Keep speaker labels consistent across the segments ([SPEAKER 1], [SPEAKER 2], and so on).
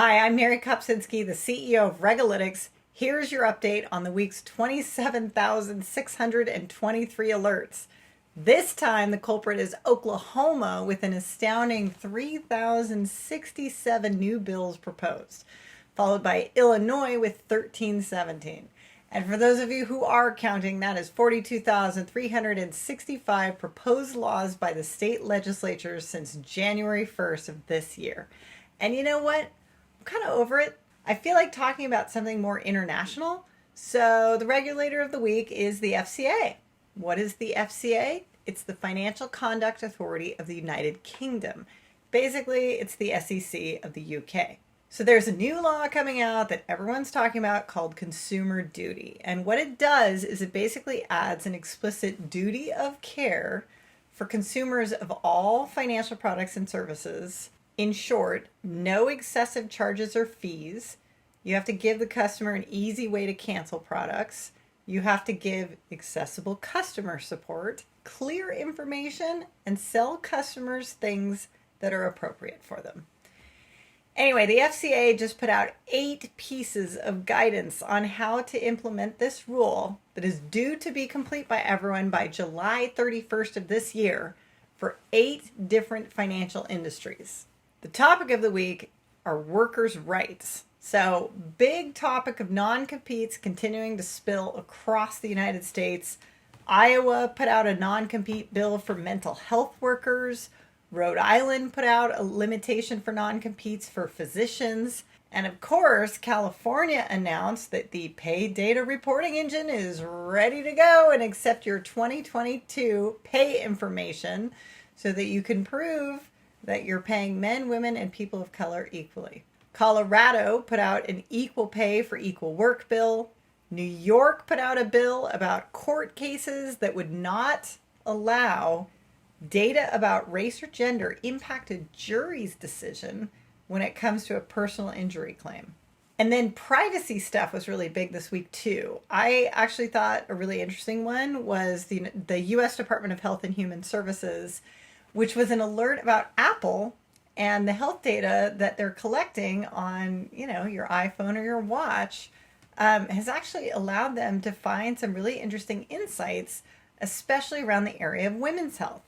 [SPEAKER 1] Hi, I'm Mary Kopczynski, the CEO of Regalytics. Here's your update on the week's 27,623 alerts. This time, the culprit is Oklahoma with an astounding 3,067 new bills proposed, followed by Illinois with 1,317. And for those of you who are counting, that is 42,365 proposed laws by the state legislatures since January 1st of this year. And you know what? I'm kind of over it. I feel like talking about something more international. So the regulator of the week is the FCA. What is the FCA? It's the Financial Conduct Authority of the United Kingdom. Basically, it's the SEC of the UK. So there's a new law coming out that everyone's talking about called Consumer Duty. And what it does is it basically adds an explicit duty of care for consumers of all financial products and services. In short, no excessive charges or fees. You have to give the customer an easy way to cancel products. You have to give accessible customer support, clear information, and sell customers things that are appropriate for them. Anyway, the FCA just put out 8 pieces of guidance on how to implement this rule that is due to be complete by everyone by July 31st of this year for 8 different financial industries. The topic of the week are workers' rights. So, big topic of non-competes continuing to spill across the United States. Iowa put out a non-compete bill for mental health workers. Rhode Island put out a limitation for non-competes for physicians. And of course, California announced that the pay data reporting engine is ready to go and accept your 2022 pay information so that you can prove that you're paying men, women, and people of color equally. Colorado put out an equal pay for equal work bill. New York put out a bill about court cases that would not allow data about race or gender impact a jury's decision when it comes to a personal injury claim. And then privacy stuff was really big this week too. I actually thought a really interesting one was the U.S. Department of Health and Human Services, which was an alert about Apple and the health data that they're collecting on, your iPhone or your watch, has actually allowed them to find some really interesting insights, especially around the area of women's health.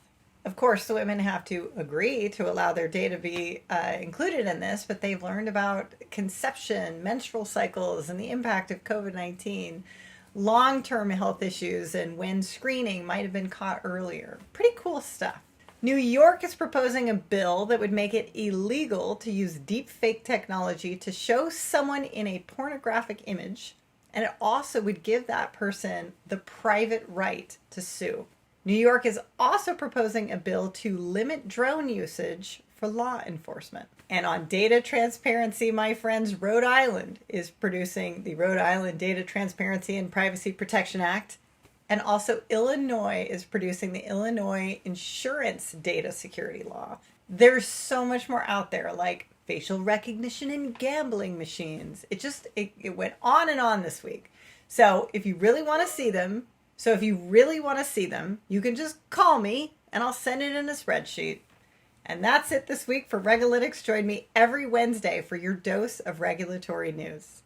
[SPEAKER 1] Of course, the women have to agree to allow their data to be included in this, but they've learned about conception, menstrual cycles, and the impact of COVID-19, long-term health issues, and when screening might have been caught earlier. Pretty cool stuff. New York is proposing a bill that would make it illegal to use deepfake technology to show someone in a pornographic image, and it also would give that person the private right to sue. New York is also proposing a bill to limit drone usage for law enforcement. And on data transparency, my friends, Rhode Island is producing the Rhode Island Data Transparency and Privacy Protection Act. And also Illinois is producing the Illinois Insurance Data Security Law. There's so much more out there, like facial recognition in gambling machines. It went on and on this week. So if you really want to see them, you can just call me and I'll send it in a spreadsheet. And that's it this week for Regalytics. Join me every Wednesday for your dose of regulatory news.